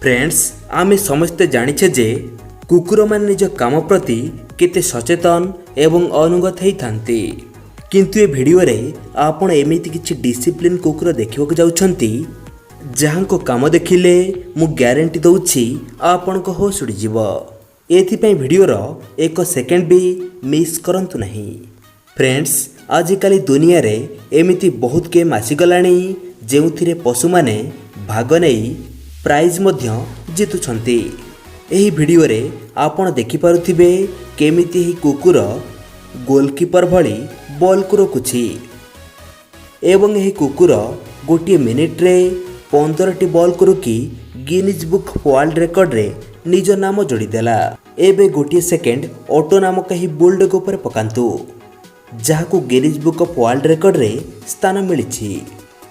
Friends आमे समस्ते जानिछे जे कुकुर मान निज काम प्रति केते सचेतन एवं अनुगत होई थांती। किंतु ए वीडियो रे आपण एमिति किछि डिसिप्लिन कुकुर देखिବାକୁ जाउछंती जहांको काम देखिले मु ग्यारंटी दउछि आपनको होश उड़ी जिवो। एथि पई वीडियो रो एक सेकंड भी मिस करंतु नहीं। फ्रेंड्स आजिकाली दुनिया रे एमिति बहुत गेम आसी गलानी जेउथिरे पशु माने भाग नै प्राइज मध्य जितुछंती। एही वीडियो रे आपण देखि पारुथिबे केमिति ही कुकुर गोलकीपर भली बॉल को रोकुछि एवं एही कुकुर गोटे मिनिट रे 15टी बॉल को रोकी गिनीज बुक वर्ल्ड रिकॉर्ड रे निज नाम जोड़ी देला। एबे गोटे सेकेंड ऑटो नामक ही बुलडॉग ऊपर पकांतु जहाकू Guinness book of world record रे स्थान मिलिछि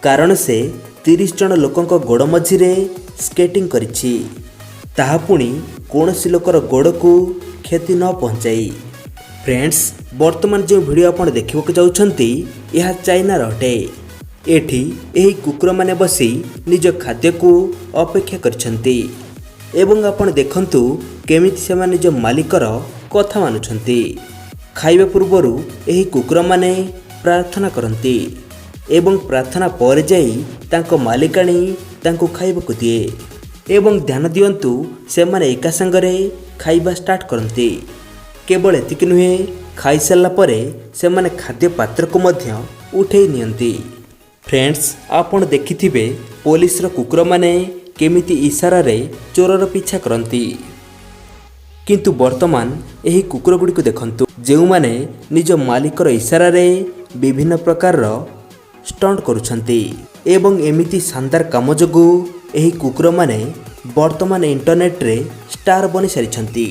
कारण से 30 जन लोकंक गोड़ मझिरे स्केटिंग करिछि ताहा पुणी कोनोसी लोकर गोड़ को क्षति न पहुंचाई। फ्रेंड्स वर्तमान जो वीडियो आपण देखिବାକୁ जाउछंती यह चाइना रटे। एठी एही कुकुर माने बसी निज खाद्य को अपेक्षा करछंती एवं आपण देखंतु केमिति से माने निज मालिकर कथा मानुछंती। खाइबा पूर्वरु एही कुकुर माने प्रार्थना करंती एवं प्रार्थना पर जाई तांको मालिकाणी तांको खाइबाकू दिए एवं ध्यान दियंतु से माने एका संगरे खाइबा स्टार्ट करंती। केवल एतिक नुहे खाई सारला परे से माने खाद्य पात्र को मध्य उठेई नियंती। फ्रेंड्स आपण देखिथिबे पुलिस रो कुकुर माने केमिति इशारा रे चोरर पीछा करंती किंतु वर्तमान एही कुकुर गुडी को देखंतु जेउ माने निज मालिकर इशारा रे विभिन्न प्रकार रो स्टंट करुछंती एवं एमिति शानदार काम जोगु एही कुकुर माने वर्तमान इंटरनेट रे स्टार बनि सारिछंती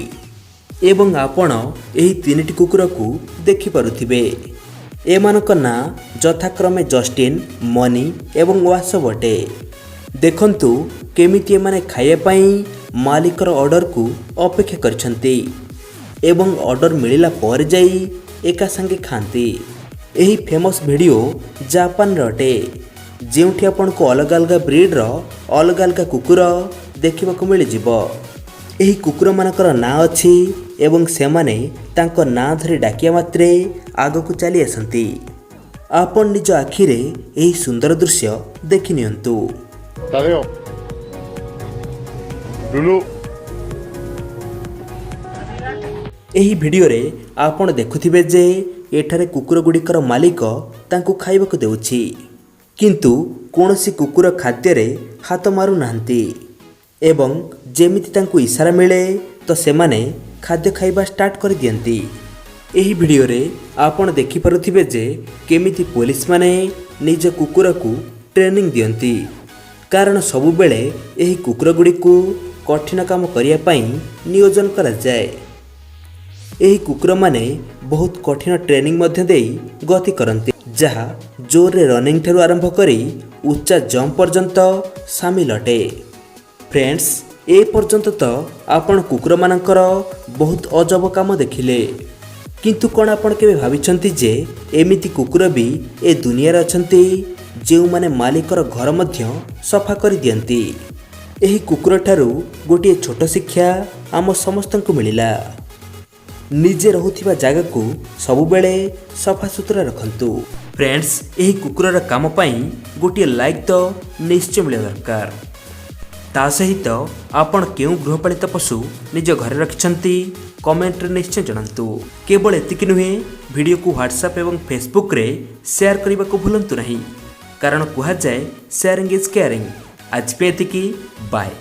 एवं आपण एही तीनटी कुकुर को देखि पारुथिबे। एमानक ना यथाक्रमे जस्टिन, मनी एवं वासव अटे। देखंतु केमिति एमाने खाइया पई मालिकर ऑर्डर को अपेक्षा करछंती एवं ऑर्डर मिलिला पर जाई एका संगे खांती। एही फेमस वीडियो जापान रटे जेउठी आपण को अलग अलग ब्रीड रो अलग अलग कुकुर देखिबा को मिल जिवो। एही कुकुर मानकर ना अछि एवं से माने तांको ना धरि डाकिया मात्रे आगो को चली आसंती। आपण निज आखि रे एही सुंदर दृश्य देखि नियंतु। तादेओ लुलु एही वीडियो रे आपण देखुथिबे जे एठारे कुकुर गुड़िकर मालिक तांको खाइबाकू देउछि किंतु कोनोसी कुकुर खाद्य रे हाथ मारु नांती एवं जेमिति तांको इशारा मिले तो सेमाने खाद्य खाइबा स्टार्ट कर दियंती। एही वीडियो रे आपण देखि पारुथिबे जे केमिति पुलिस माने निज कुकुर को ट्रेनिंग दियंती कारण सबु बेले एही कुकुर गुडी को कठिन काम करिया पई नियोजन करा जाय। एही कुकुर माने बहुत कठिन ट्रेनिंग मध्य देई गति करंती जहा जोर रे रनिंग ठेरु आरंभ करी उच्चा जंप पर्यंत शामिल अटे। फ्रेंड्स ए पर्यंत तो आपण कुकुर मानकर बहुत अजब काम देखिले किंतु कोन आपण केबे भाबिछंती जे एमिति कुकुर भी ए दुनिया रे अछंती जेउ माने मालिकर घर मध्य सफा करि दियंती। एही कुकुर ठारू गोटे छोट शिक्षा आम समस्तंकु मिलिला निजे रहुथिबा जागा को सबु बेले सफा सुतरा रखंतु। फ्रेंड्स एही कुकुरर काम पई गोटे लाइक तो निश्चय मिले दरकार। ता सहित आपण केउ गृहपालित पशु निज घरे रखिछंती कमेंट रे निश्चय जणांतु। केवल एतिक नुहे वीडियो को व्हाट्सएप एवं फेसबुक रे शेयर करबा को भूलंतु नहीं कारण कुहा जाय शेयरिंग इज केयरिंग। आज पे एतिकी बाय।